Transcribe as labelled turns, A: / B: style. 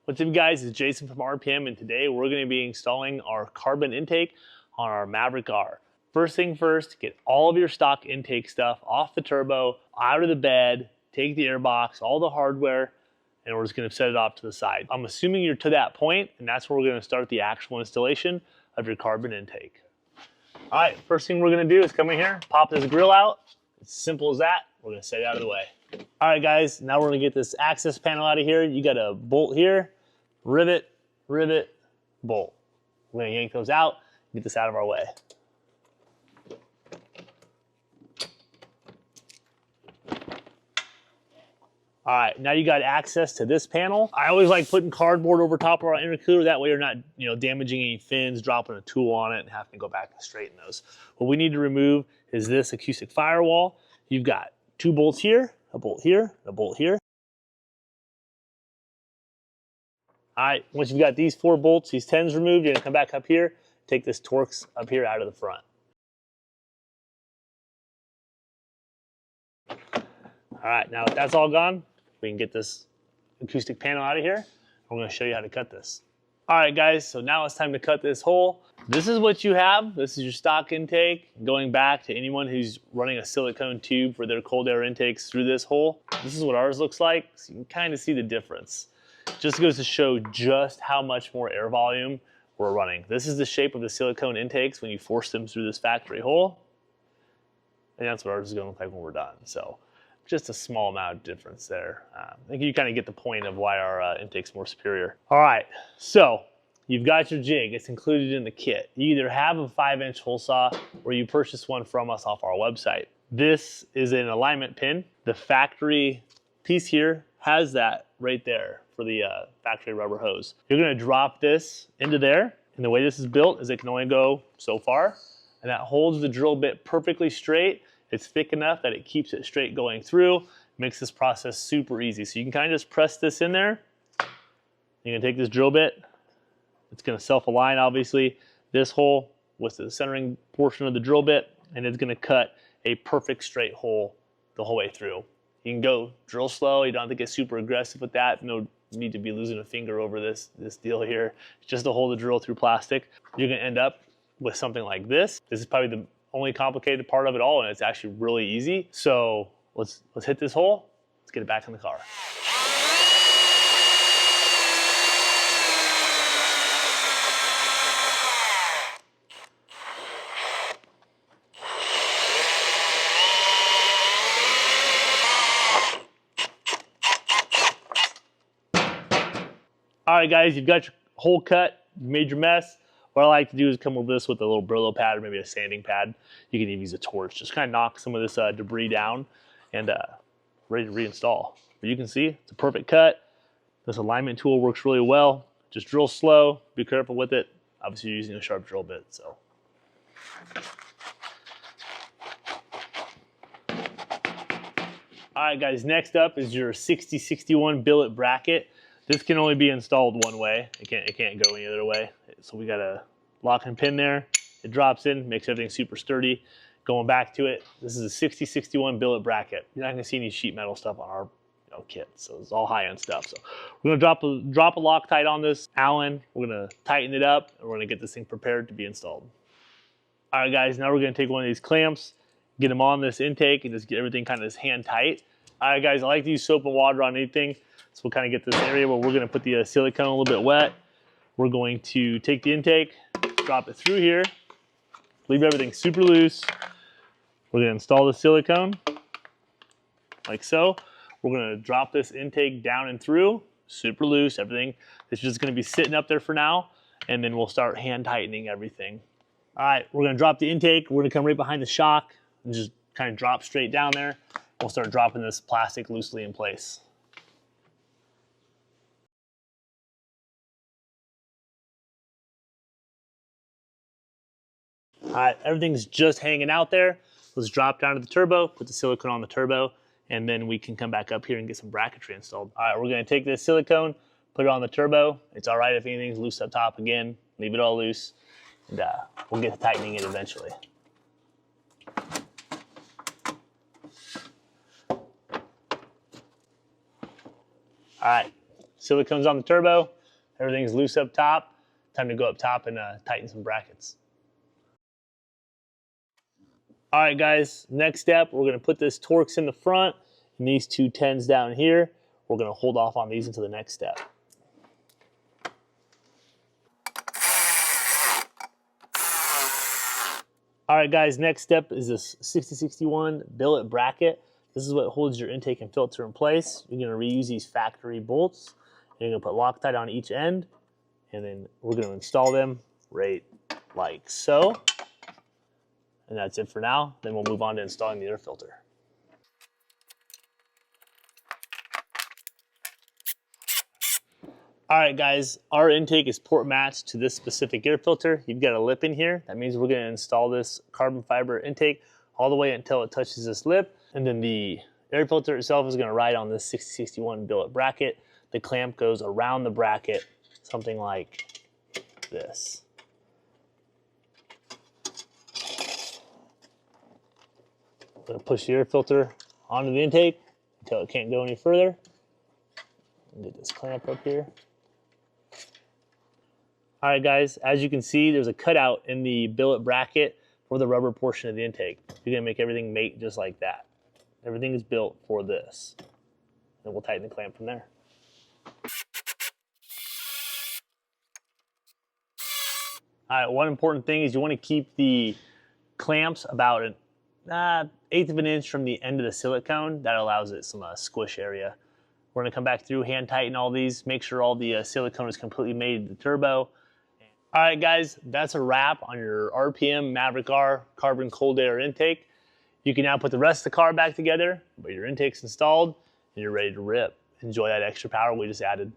A: What's up guys, it's Jason from RPM and today we're going to be installing our carbon intake on our Maverick R. First thing first, get all of your stock intake stuff off the turbo, out of the bed, take the air box, all the hardware, and we're just going to set it off to the side. I'm assuming you're to that point and that's where we're going to start the actual installation of your carbon intake. Alright, first thing we're going to do is come in here, pop this grill out. It's simple as that. We're going to set it out of the way. Alright guys, now we're going to get this access panel out of here. You got a bolt here. Rivet, rivet, bolt. We're going to yank those out, get this out of our way. All right, now you got access to this panel. I always like putting cardboard over top of our intercooler. That way you're not, damaging any fins, dropping a tool on it, and having to go back and straighten those. What we need to remove is this acoustic firewall. You've got two bolts here, a bolt here, a bolt here. All right, once you've got these 4 bolts, these 10s removed, you're gonna come back up here, take this Torx up here out of the front. All right, now if that's all gone, we can get this acoustic panel out of here. I'm gonna show you how to cut this. All right, guys, so now it's time to cut this hole. This is what you have. This is your stock intake. Going back to anyone who's running a silicone tube for their cold air intakes through this hole, this is what ours looks like. So you can kind of see the difference. Just goes to show just how much more air volume we're running. This is the shape of the silicone intakes when you force them through this factory hole. And that's what ours is gonna look like when we're done. So just a small amount of difference there. I think you kind of get the point of why our intake's more superior. All right, so you've got your jig. It's included in the kit. You either have a 5-inch hole saw or you purchase one from us off our website. This is an alignment pin. The factory piece here has that right there for the factory rubber hose. You're gonna drop this into there, and the way this is built is it can only go so far, and that holds the drill bit perfectly straight. It's thick enough that it keeps it straight going through, makes this process super easy. So you can kind of just press this in there. You're gonna take this drill bit, it's gonna self-align obviously, this hole with the centering portion of the drill bit, and it's gonna cut a perfect straight hole the whole way through. You can go drill slow, you don't have to get super aggressive with that. No need to be losing a finger over this deal here. It's just to hold the drill through plastic. You're gonna end up with something like this. This is probably the only complicated part of it all, and it's actually really easy. So let's hit this hole, let's get it back in the car. All right, guys, you've got your hole cut, you made your mess. What I like to do is come with this with a little Brillo pad or maybe a sanding pad. You can even use a torch. Just kind of knock some of this debris down and ready to reinstall. But you can see it's a perfect cut. This alignment tool works really well. Just drill slow, be careful with it. Obviously you're using a sharp drill bit, so. All right, guys, next up is your 6061 billet bracket. This can only be installed one way. It can't go any other way. So we got a lock and pin there. It drops in, makes everything super sturdy. Going back to it, this is a 6061 billet bracket. You're not gonna see any sheet metal stuff on our kit, so it's all high-end stuff. So we're gonna drop a Loctite on this Allen. We're gonna tighten it up, and we're gonna get this thing prepared to be installed. All right, guys, now we're gonna take one of these clamps, get them on this intake, and just get everything kind of hand tight. All right, guys, I like to use soap and water on anything. So we'll kind of get this area where we're going to put the silicone a little bit wet. We're going to take the intake, drop it through here, leave everything super loose. We're going to install the silicone like so. We're going to drop this intake down and through, super loose, everything. It's just going to be sitting up there for now, and then we'll start hand tightening everything. All right, we're going to drop the intake. We're going to come right behind the shock and just kind of drop straight down there. We'll start dropping this plastic loosely in place. All right, everything's just hanging out there. Let's drop down to the turbo, put the silicone on the turbo, and then we can come back up here and get some bracketry installed. All right, we're gonna take this silicone, put it on the turbo. It's all right if anything's loose up top again, leave it all loose, and we'll get to tightening it eventually. All right, silicone's on the turbo. Everything's loose up top. Time to go up top and tighten some brackets. All right, guys, next step, we're gonna put this Torx in the front and these two 10s down here. We're gonna hold off on these until the next step. All right, guys, next step is this 6061 billet bracket. This is what holds your intake and filter in place. You're gonna reuse these factory bolts. You're gonna put Loctite on each end, and then we're gonna install them right like so. And that's it for now. Then we'll move on to installing the air filter. All right, guys, our intake is port matched to this specific air filter. You've got a lip in here. That means we're gonna install this carbon fiber intake all the way until it touches this lip. And then the air filter itself is gonna ride on this 6061 billet bracket. The clamp goes around the bracket, something like this. I'm gonna push the air filter onto the intake until it can't go any further. Get this clamp up here. All right, guys, as you can see, there's a cutout in the billet bracket for the rubber portion of the intake. You're gonna make everything mate just like that. Everything is built for this. And we'll tighten the clamp from there. All right, one important thing is you wanna keep the clamps about an 1/8 of an inch from the end of the silicone. That allows it some squish area. We're gonna come back through, hand tighten all these, make sure all the silicone is completely mated to the turbo. All right, guys, that's a wrap on your RPM Maverick R carbon cold air intake. You can now put the rest of the car back together, but your intake's installed and you're ready to rip. Enjoy that extra power we just added.